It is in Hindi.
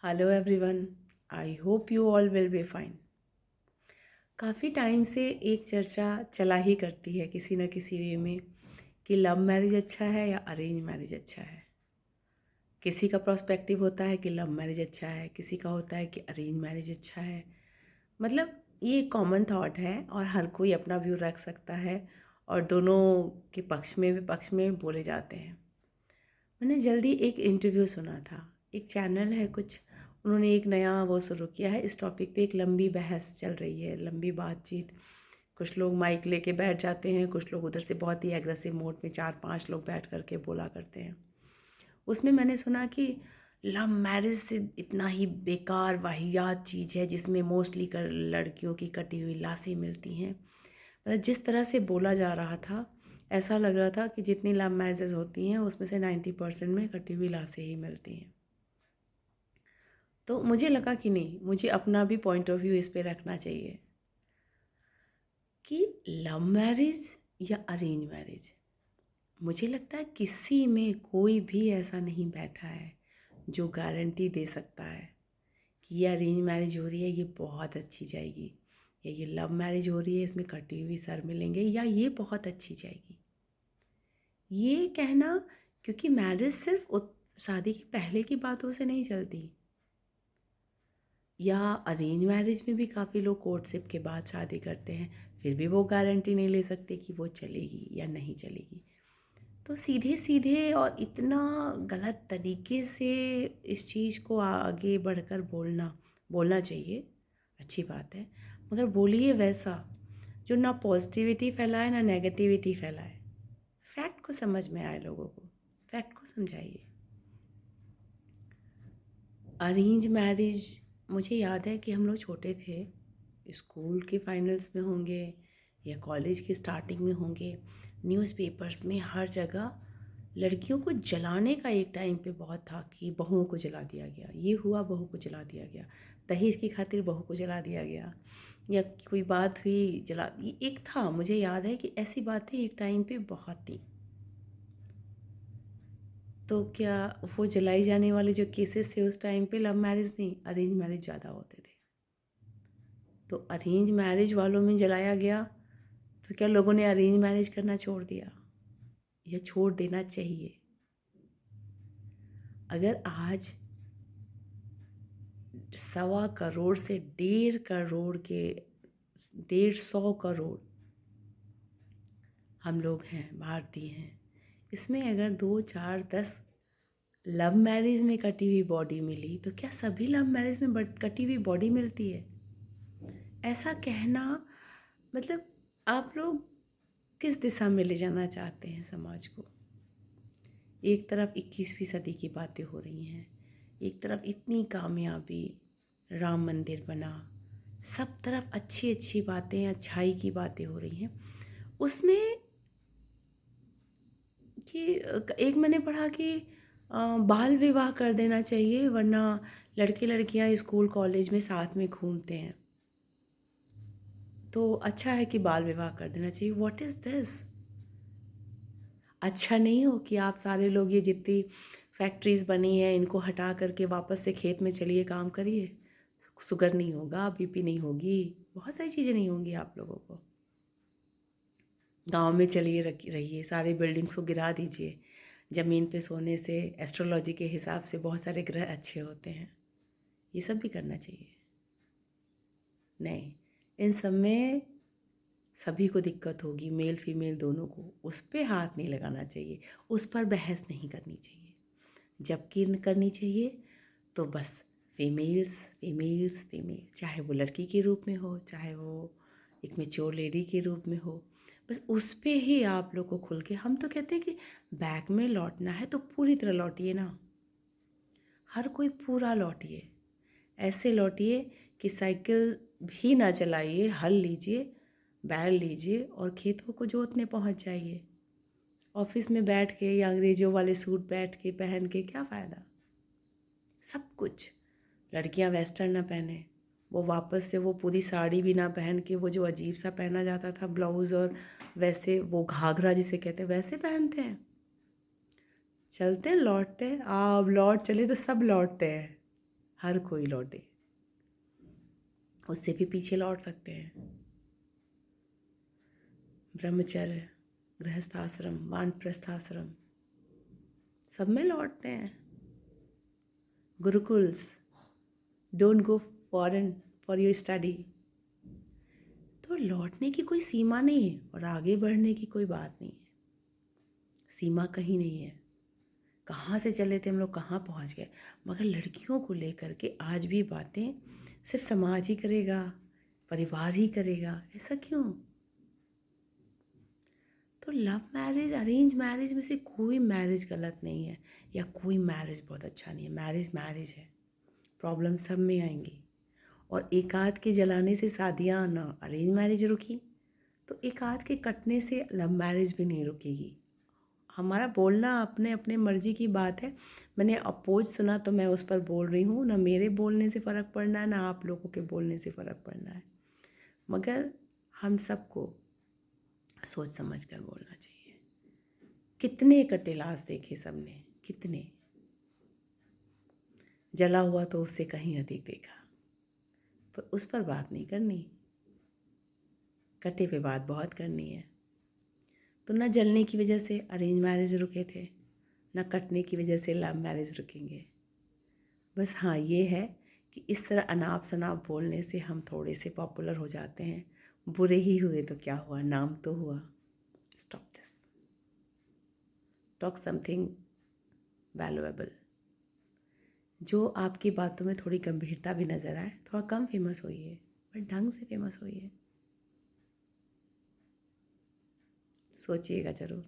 Hello everyone, I hope you all will be fine. काफ़ी टाइम से एक चर्चा चला ही करती है किसी न किसी वे में कि लव मैरिज अच्छा है या अरेंज मैरिज अच्छा है। किसी का पर्सपेक्टिव होता है कि लव मैरिज अच्छा है, किसी का होता है कि अरेंज मैरिज अच्छा है। मतलब ये कॉमन थॉट है और हर कोई अपना व्यू रख सकता है और दोनों के पक्ष में बोले जाते हैं। मैंने जल्दी एक इंटरव्यू सुना था, एक चैनल है कुछ, उन्होंने एक नया वो शुरू किया है। इस टॉपिक पे एक लंबी बहस चल रही है, लंबी बातचीत। कुछ लोग माइक लेके बैठ जाते हैं, कुछ लोग उधर से बहुत ही एग्रेसिव मोड में 4-5 लोग बैठ करके बोला करते हैं। उसमें मैंने सुना कि लव मैरिज से इतना ही बेकार वाहियात चीज़ है जिसमें मोस्टली कर लड़कियों की कटी हुई लाशें मिलती हैं। मतलब जिस तरह से बोला जा रहा था, ऐसा लग रहा था कि जितनी लव मैरिजेस होती हैं उसमें से 90% में कटी हुई लाशें ही मिलती हैं। तो मुझे लगा कि नहीं, मुझे अपना भी पॉइंट ऑफ व्यू इस पे रखना चाहिए कि लव मैरिज या अरेंज मैरिज। मुझे लगता है किसी में कोई भी ऐसा नहीं बैठा है जो गारंटी दे सकता है कि ये अरेंज मैरिज हो रही है, ये बहुत अच्छी जाएगी, या ये लव मैरिज हो रही है, इसमें कटी हुई सर मिलेंगे, या ये बहुत अच्छी जाएगी। ये कहना, क्योंकि मैरिज सिर्फ शादी के पहले की बातों से नहीं चलती, या अरेंज मैरिज में भी काफ़ी लोग कोर्टशिप के बाद शादी करते हैं, फिर भी वो गारंटी नहीं ले सकते कि वो चलेगी या नहीं चलेगी। तो सीधे सीधे और इतना गलत तरीके से इस चीज़ को आगे बढ़कर बोलना चाहिए, अच्छी बात है, मगर बोलिए वैसा जो ना पॉजिटिविटी फैलाए ना नेगेटिविटी फैलाए। फैक्ट को समझ में आए, लोगों को फैक्ट को समझाइए। अरेंज मैरिज, मुझे याद है कि हम लोग छोटे थे, स्कूल के फाइनल्स में होंगे या कॉलेज की स्टार्टिंग में होंगे, न्यूज़पेपर्स में हर जगह लड़कियों को जलाने का एक टाइम पे बहुत था कि बहुओं को जला दिया गया, ये हुआ बहू को जला दिया गया, दहेज की खातिर बहू को जला दिया गया, या कोई बात हुई जला, ये एक था। मुझे याद है कि ऐसी बातें एक टाइम पे बहुत थी। तो क्या वो जलाई जाने वाले जो केसेस थे उस टाइम पे लव मैरिज नहीं, अरेंज मैरिज ज़्यादा होते थे। तो अरेंज मैरिज वालों में जलाया गया, तो क्या लोगों ने अरेंज मैरिज करना छोड़ दिया या छोड़ देना चाहिए? अगर आज 1.25 करोड़ से 1.5 करोड़ के 150 करोड़ हम लोग हैं, भारतीय हैं, इसमें अगर 2, 4, 10 लव मैरिज में कटी हुई बॉडी मिली, तो क्या सभी लव मैरिज में कटी हुई बॉडी मिलती है? ऐसा कहना, मतलब आप लोग किस दिशा में ले जाना चाहते हैं समाज को? एक तरफ 21वीं सदी की बातें हो रही हैं, एक तरफ इतनी कामयाबी, राम मंदिर बना, सब तरफ अच्छी अच्छी बातें, अच्छाई की बातें हो रही हैं। उसमें कि एक मैंने पढ़ा कि बाल विवाह कर देना चाहिए, वरना लड़के लड़कियां स्कूल कॉलेज में साथ में घूमते हैं, तो अच्छा है कि बाल विवाह कर देना चाहिए। What is this? अच्छा नहीं हो कि आप सारे लोग, ये जितनी फैक्ट्रीज़ बनी हैं इनको हटा करके वापस से खेत में चलिए, काम करिए, शुगर नहीं होगा, बीपी नहीं होगी, बहुत सारी चीज़ें नहीं होंगी आप लोगों को। गांव में चलिए रहिए, सारे बिल्डिंग्स को गिरा दीजिए, ज़मीन पे सोने से एस्ट्रोलॉजी के हिसाब से बहुत सारे ग्रह अच्छे होते हैं, ये सब भी करना चाहिए। नहीं, इन सब में सभी को दिक्कत होगी, मेल फीमेल दोनों को, उस पर हाथ नहीं लगाना चाहिए, उस पर बहस नहीं करनी चाहिए। जबकि करनी चाहिए तो बस फीमेल्स फीमेल्स फीमेल, चाहे वो लड़की के रूप में हो, चाहे वो एक मैच्योर लेडी के रूप में हो, बस उस पे ही आप लोग को खुल के। हम तो कहते हैं कि बैक में लौटना है तो पूरी तरह लौटिए ना, हर कोई पूरा लौटिए, ऐसे लौटिए कि साइकिल भी ना चलाइए, हल लीजिए, बैल लीजिए और खेतों को जोतने पहुंच जाइए। ऑफिस में बैठ के या अंग्रेजों वाले सूट बैठ के पहन के क्या फ़ायदा? सब कुछ, लड़कियां वेस्टर्न ना पहने, वो वापस से वो पूरी साड़ी भी ना पहन के, वो जो अजीब सा पहना जाता था ब्लाउज़, और वैसे वो घाघरा जिसे कहते हैं वैसे पहनते हैं, चलते हैं, लौटते हैं। अब लौट चले तो सब लौटते हैं, हर कोई लौटे, उससे भी पीछे लौट सकते हैं। ब्रह्मचर्य, गृहस्थाश्रम, वानप्रस्थाश्रम सब में लौटते हैं। Gurukuls, don't go foreign for your study. तो लौटने की कोई सीमा नहीं है और आगे बढ़ने की कोई बात नहीं है। सीमा कहीं नहीं है। कहाँ से चले थे हम लोग, कहाँ पहुँच गए। मगर लड़कियों को लेकर के आज भी बातें सिर्फ समाज ही करेगा, परिवार ही करेगा, ऐसा क्यों? तो लव मैरिज, अरेंज मैरिज में से कोई मैरिज गलत नहीं है या कोई मैरिज बहुत अच्छा नहीं है। मैरिज मैरिज है, प्रॉब्लम सब में आएंगी। और एक आध के जलाने से शादियाँ ना अरेंज मैरिज रुकी, तो एक आध के कटने से लव मैरिज भी नहीं रुकेगी। हमारा बोलना अपने अपने मर्जी की बात है। मैंने अपोज सुना तो मैं उस पर बोल रही हूँ। ना मेरे बोलने से फ़र्क पड़ना है, ना आप लोगों के बोलने से फ़र्क पड़ना है। मगर हम सबको सोच समझ कर बोलना चाहिए। कितने कटे लाश देखे सबने, कितने। जला हुआ तो उससे कहीं अधिक देखा, पर उस पर बात नहीं करनी, कटे पे बात बहुत करनी है। तो ना जलने की वजह से अरेंज मैरिज रुके थे, ना कटने की वजह से लव मैरिज रुकेंगे। बस हाँ, ये है कि इस तरह अनाप शनाप बोलने से हम थोड़े से पॉपुलर हो जाते हैं। बुरे ही हुए तो क्या हुआ, नाम तो हुआ। Stop this, talk something valuable. जो आपकी बातों में थोड़ी गंभीरता भी नज़र आए, थोड़ा कम फेमस होइए, पर ढंग से फेमस होइए। सोचिएगा ज़रूर।